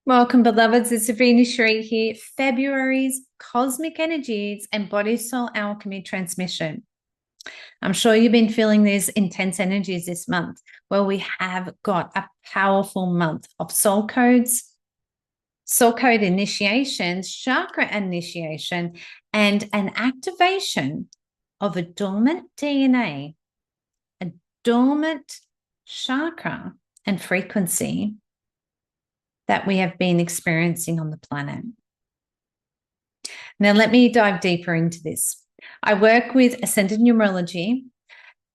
Welcome, beloveds. It's Savina Shree here. February's Cosmic Energies and BodySoul Alchemy transmission. I'm sure you've been feeling these intense energies this month. Well, we have got a powerful month of soul codes, soul code initiations, chakra initiation, and an activation of a dormant DNA, a dormant chakra and frequency that we have been experiencing on the planet. Now, let me dive deeper into this. I work with Ascended Numerology,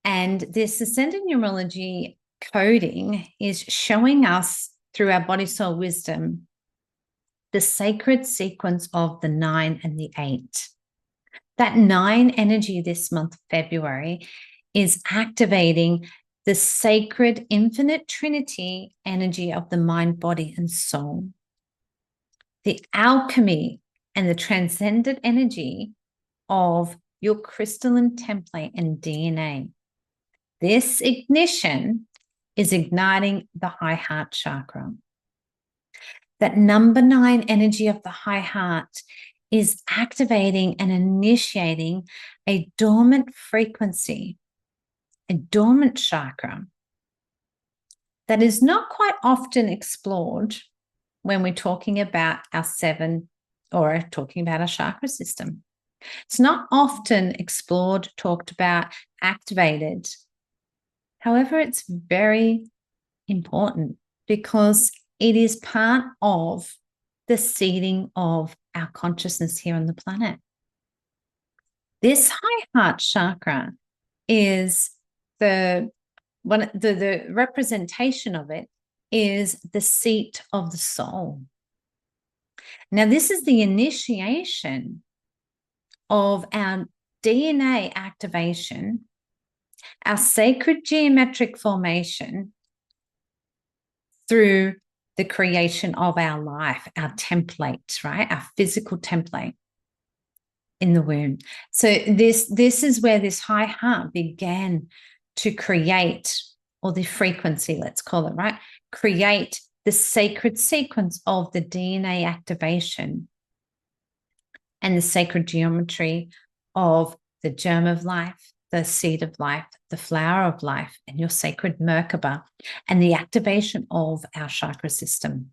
and this Ascended Numerology coding is showing us through our body soul wisdom the sacred sequence of the 9 and the 8. That 9 energy this month, February, is activating the sacred infinite trinity energy of the mind, body, and soul. The alchemy and the transcendent energy of your crystalline template and DNA. This ignition is igniting the high heart chakra. That number 9 energy of the high heart is activating and initiating a dormant frequency, a dormant chakra that is not quite often explored when we're talking about our 7 or talking about our chakra system. It's not often explored, talked about, activated. However, it's very important because it is part of the seeding of our consciousness here on the planet. This high heart chakra is the representation of it is the seat of the soul. Now, this is the initiation of our DNA activation, our sacred geometric formation through the creation of our life, our template, right? Our physical template in the womb. So this is where this high heart began to create, or the frequency, let's call it, right? Create the sacred sequence of the DNA activation and the sacred geometry of the germ of life, the seed of life, the flower of life, and your sacred Merkaba, and the activation of our chakra system.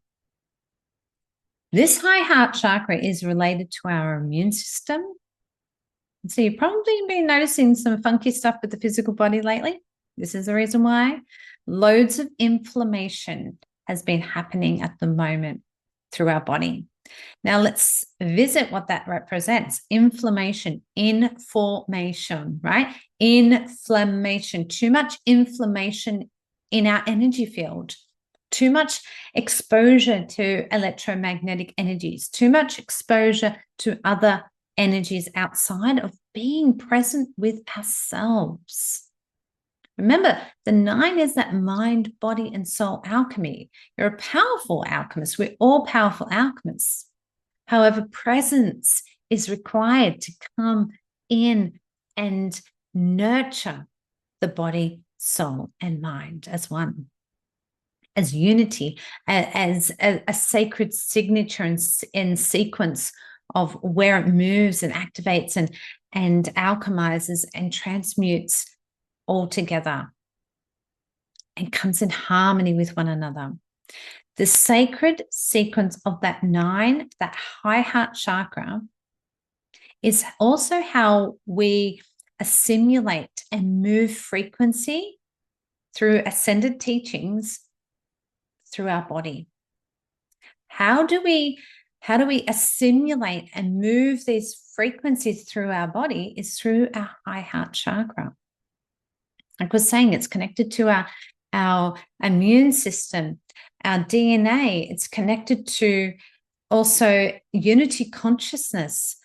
This high heart chakra is related to our immune system. So you've probably been noticing some funky stuff with the physical body lately. This is the reason why. Loads of inflammation has been happening at the moment through our body. Now let's visit what that represents. Inflammation, information, right? Inflammation, too much inflammation in our energy field, too much exposure to electromagnetic energies, too much exposure to other energies outside of being present with ourselves. Remember, the 9 is that mind, body, and soul alchemy. You're a powerful alchemist. We're all powerful alchemists. However, presence is required to come in and nurture the body, soul, and mind as one, as unity, as a sacred signature and sequence of where it moves and activates and alchemizes and transmutes all together and comes in harmony with one another. The sacred sequence of that 9, that high heart chakra, is also how we assimilate and move frequency through ascended teachings through our body. How do we assimilate and move these frequencies through our body is through our high heart chakra. Like I was saying, it's connected to our immune system, our DNA. It's connected to also unity consciousness,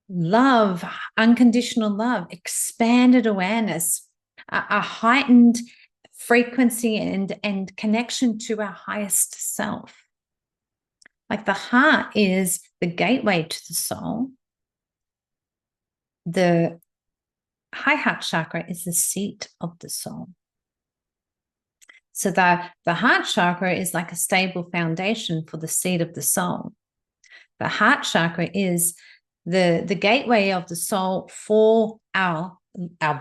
love, unconditional love, expanded awareness, a heightened frequency and connection to our highest self. Like the heart is the gateway to the soul. The high heart chakra is the seat of the soul. So the heart chakra is like a stable foundation for the seat of the soul. The heart chakra is the gateway of the soul for our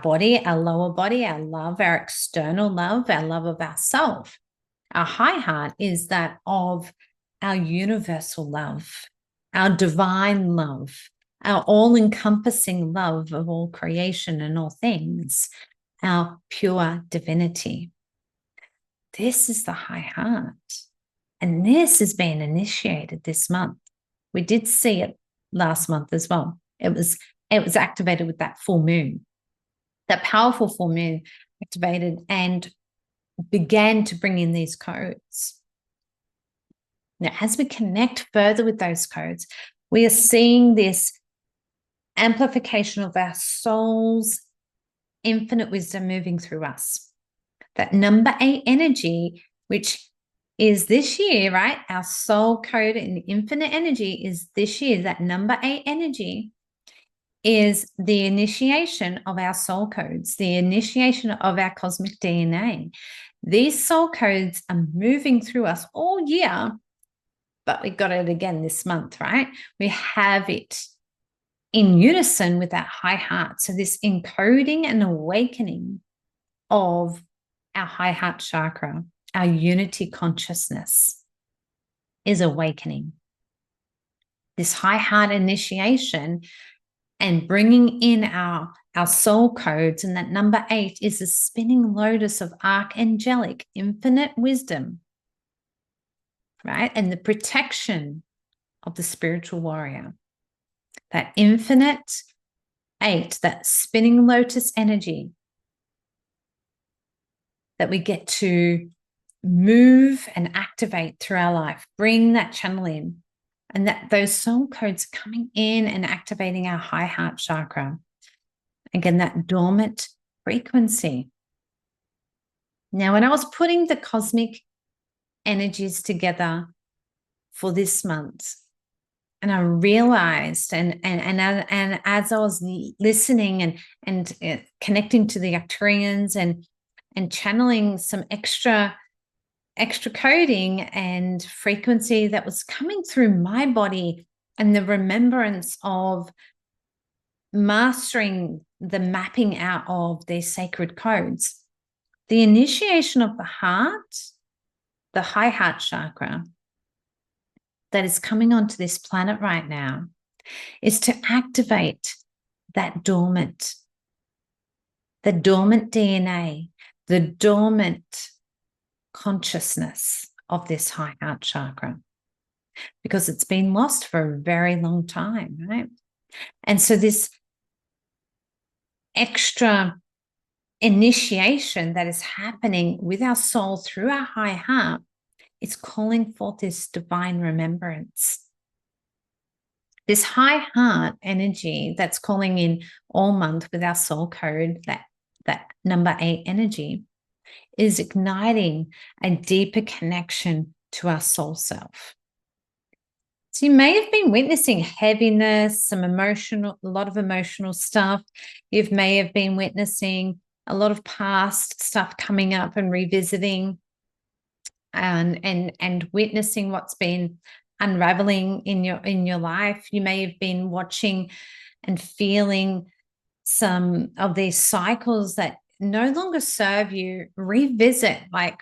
body, our lower body, our love, our external love, our love of ourself. Our high heart is that of our universal love, our divine love, our all-encompassing love of all creation and all things, our pure divinity. This is the high heart. And this is being initiated this month. We did see it last month as well. It was activated with that full moon. That powerful full moon activated and began to bring in these codes. Now, as we connect further with those codes, we are seeing this amplification of our soul's infinite wisdom moving through us. That number 8 energy, which is this year, right? Our soul code and infinite energy is this year. That number 8 energy is the initiation of our soul codes, the initiation of our cosmic DNA. These soul codes are moving through us all year, but we got it again this month, right? We have it in unison with that high heart. So this encoding and awakening of our high heart chakra, our unity consciousness is awakening. This high heart initiation and bringing in our soul codes, and that number 8 is the spinning lotus of archangelic infinite wisdom, right? And the protection of the spiritual warrior. That infinite 8, that spinning lotus energy that we get to move and activate through our life, bring that channel in, and that those soul codes coming in and activating our high heart chakra. Again, that dormant frequency. Now, when I was putting the cosmic energies together for this month, and I realized, and as I was listening and connecting to the Arcturians and channeling some extra coding and frequency that was coming through my body, and the remembrance of mastering the mapping out of these sacred codes, the initiation of the heart, the high heart chakra that is coming onto this planet right now, is to activate that dormant DNA, the dormant consciousness of this high heart chakra, because it's been lost for a very long time, right? And so this extra initiation that is happening with our soul through our high heart is calling forth this divine remembrance. This high heart energy that's calling in all month with our soul code, that number 8 energy, is igniting a deeper connection to our soul self. So you may have been witnessing heaviness, a lot of emotional stuff. You may have been witnessing a lot of past stuff coming up and revisiting and witnessing what's been unraveling in your life. You may have been watching and feeling some of these cycles that no longer serve you. Revisit like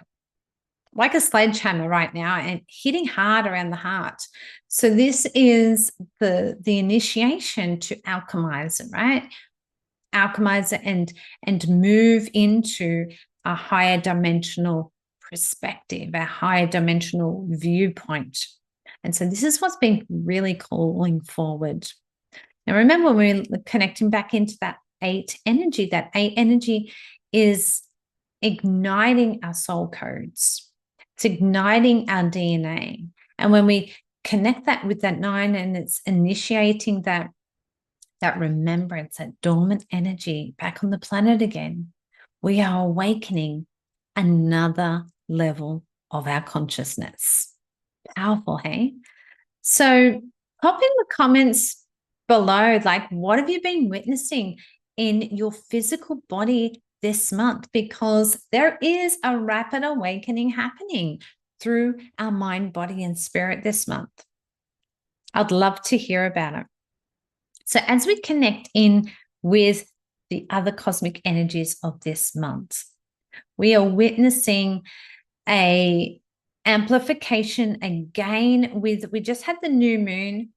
a sledgehammer right now and hitting hard around the heart. So this is the initiation to alchemize it, right? Alchemize it and move into a higher dimensional perspective, a higher dimensional viewpoint. And so this is what's been really calling forward. Now, remember, when we're connecting back into that 8 energy, that 8 energy is igniting our soul codes. It's igniting our DNA. And when we connect that with that 9 and it's initiating that remembrance, that dormant energy back on the planet again, we are awakening another level of our consciousness. Powerful, hey? So pop in the comments below, like, what have you been witnessing in your physical body this month, because there is a rapid awakening happening through our mind, body, and spirit this month. I'd love to hear about it. So as we connect in with the other cosmic energies of this month, we are witnessing a amplification again we just had the new moon.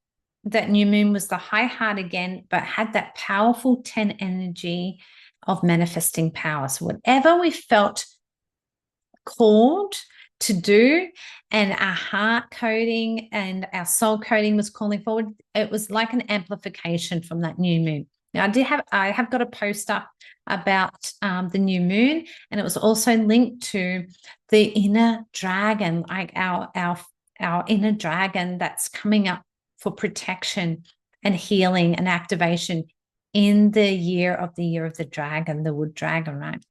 That new moon was the high heart again, but had that powerful 10 energy of manifesting power. So whatever we felt called to do, and our heart coding and our soul coding was calling forward, it was like an amplification from that new moon. Now I have got a post up about the new moon, and it was also linked to the inner dragon, like our inner dragon that's coming up for protection and healing and activation in the year of the dragon, the wood dragon, right?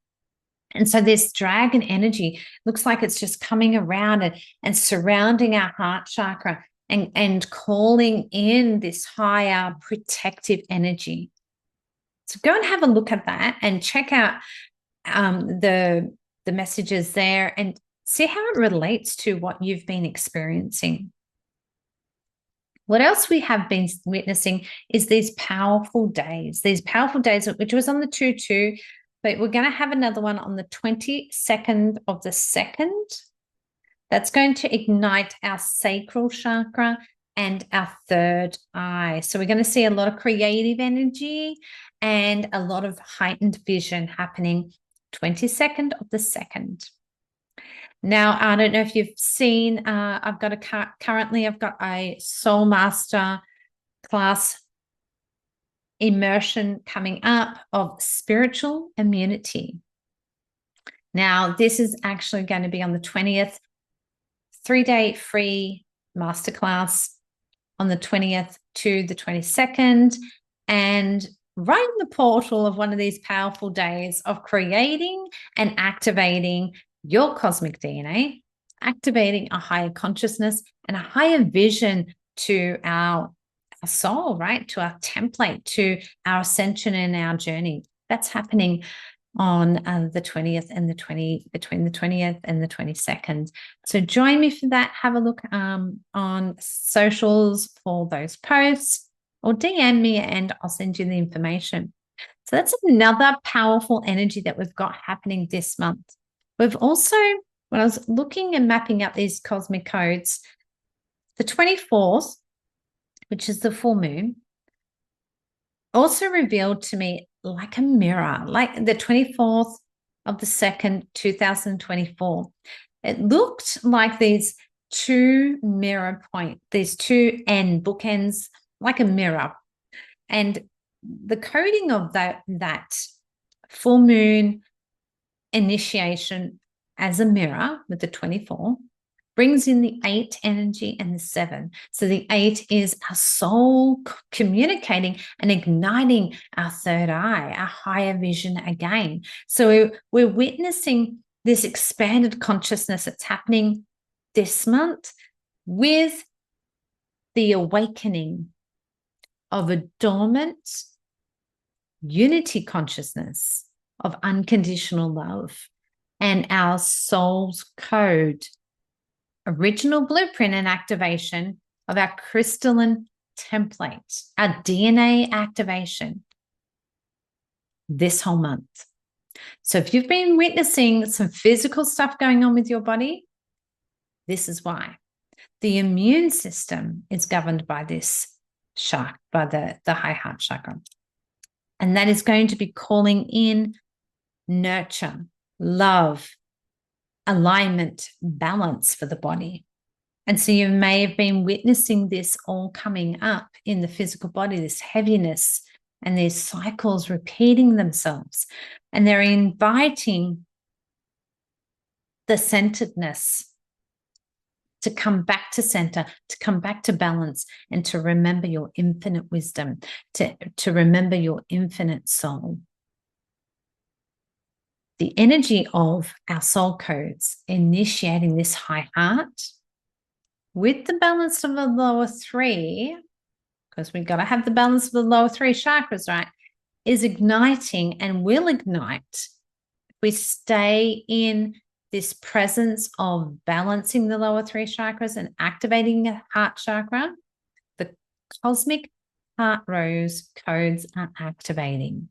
And so this dragon energy looks like it's just coming around and surrounding our heart chakra and calling in this higher protective energy. So go and have a look at that and check out the messages there and see how it relates to what you've been experiencing. What else we have been witnessing is these powerful days, which was on the 2/2, but we're going to have another one on the 22nd of the 2nd. That's going to ignite our sacral chakra and our third eye. So we're going to see a lot of creative energy and a lot of heightened vision happening 22nd of the 2nd. Now, I don't know if you've seen, currently I've got a Soul Master class immersion coming up of spiritual immunity. Now, this is actually going to be on the 20th, 3-day free masterclass on the 20th to the 22nd, and right in the portal of one of these powerful days of creating and activating your cosmic DNA, activating a higher consciousness and a higher vision to our soul, right? To our template, to our ascension and our journey. That's happening on the 20th and between the 20th and the 22nd. So join me for that. Have a look on socials for those posts, or DM me and I'll send you the information. So that's another powerful energy that we've got happening this month. We've also, when I was looking and mapping up these cosmic codes, the 24th, which is the full moon, also revealed to me like a mirror, like the 24th of the 2nd, 2024. It looked like these two mirror points, these two bookends, like a mirror. And the coding of that full moon initiation as a mirror with the 24 brings in the 8 energy and the 7. So the 8 is our soul communicating and igniting our third eye, our higher vision again. So we're witnessing this expanded consciousness that's happening this month with the awakening of a dormant unity consciousness of unconditional love, and our soul's code, original blueprint and activation of our crystalline template, our DNA activation this whole month. So if you've been witnessing some physical stuff going on with your body, this is why. The immune system is governed by this chakra, by the high heart chakra. And that is going to be calling in nurture, love, alignment, balance for the body. And so you may have been witnessing this all coming up in the physical body, this heaviness and these cycles repeating themselves. And they're inviting the centeredness to come back to center, to come back to balance, and to remember your infinite wisdom, to remember your infinite soul. The energy of our soul codes initiating this high heart with the balance of the lower 3, because we've got to have the balance of the lower 3 chakras, right, is igniting and will ignite We stay in this presence of balancing the lower three chakras and activating the heart chakra. The cosmic heart rose codes are activating.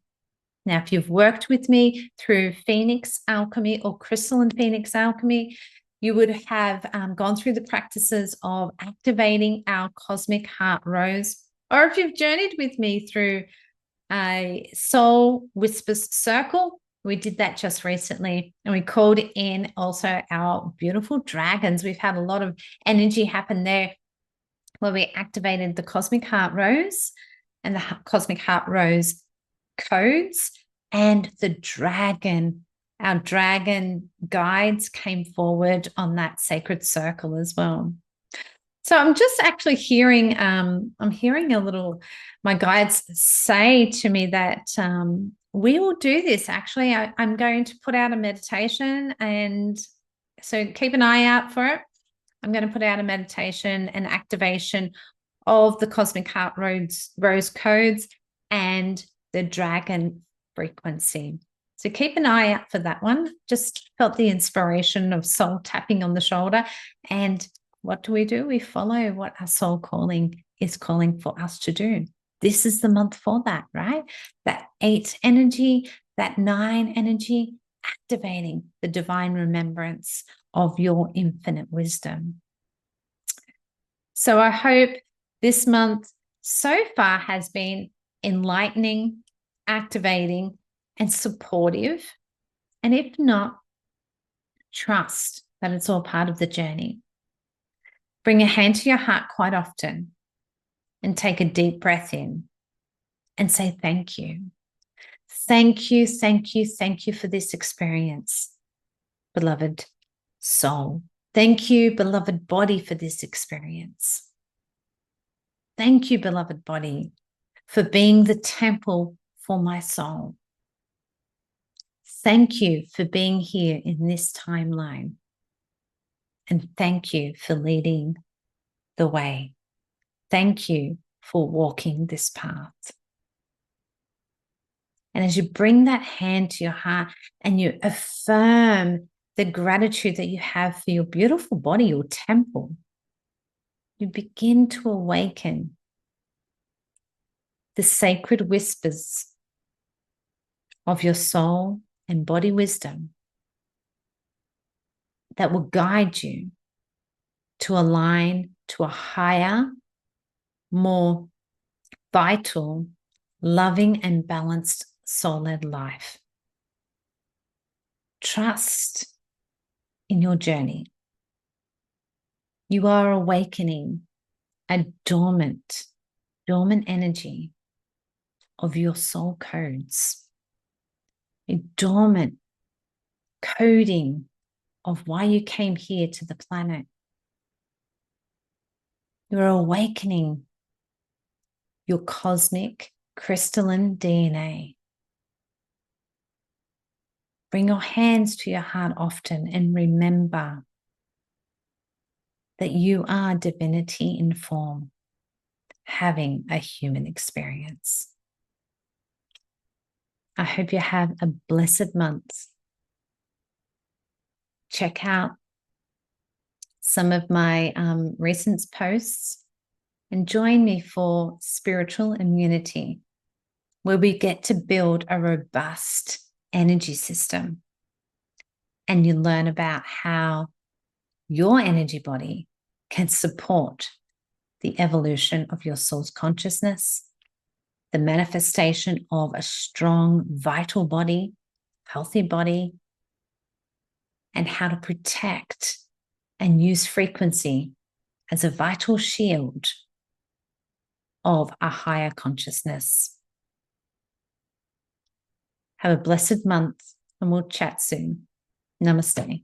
Now, if you've worked with me through Phoenix Alchemy or Crystalline Phoenix Alchemy, you would have gone through the practices of activating our cosmic heart rose. Or if you've journeyed with me through a Soul Whispers Circle, we did that just recently, and we called in also our beautiful dragons. We've had a lot of energy happen there where we activated the cosmic heart rose and the cosmic heart rose codes and the dragon. Our dragon guides came forward on that sacred circle as well. So I'm just actually hearing, I'm hearing a little, my guides say to me that we will do this. Actually, I'm going to put out a meditation, and so keep an eye out for it. I'm going to put out a meditation and activation of the cosmic heart rose codes and the dragon frequency. So keep an eye out for that one. Just felt the inspiration of soul tapping on the shoulder. And what do? We follow what our soul calling is calling for us to do. This is the month for that, right? That 8 energy, that 9 energy, activating the divine remembrance of your infinite wisdom. So I hope this month so far has been enlightening, activating, and supportive. And if not, trust that it's all part of the journey. Bring a hand to your heart quite often and take a deep breath in and say thank you. Thank you, thank you, thank you for this experience, beloved soul. Thank you, beloved body, for this experience. Thank you, beloved body, for being the temple for my soul. Thank you for being here in this timeline. And thank you for leading the way. Thank you for walking this path. And as you bring that hand to your heart and you affirm the gratitude that you have for your beautiful body, your temple, you begin to awaken the sacred whispers of your soul and body wisdom that will guide you to align to a higher, more vital, loving, and balanced soul-led life. Trust in your journey. You are awakening a dormant energy of your soul codes, a dormant coding of why you came here to the planet. You're awakening your cosmic crystalline DNA. Bring your hands to your heart often and remember that you are divinity in form, having a human experience. I hope you have a blessed month. Check out some of my recent posts and join me for Spiritual Immunity, where we get to build a robust energy system. And you learn about how your energy body can support the evolution of your soul's consciousness, the manifestation of a strong, vital body, healthy body, and how to protect and use frequency as a vital shield of a higher consciousness. Have a blessed month, and we'll chat soon. Namaste.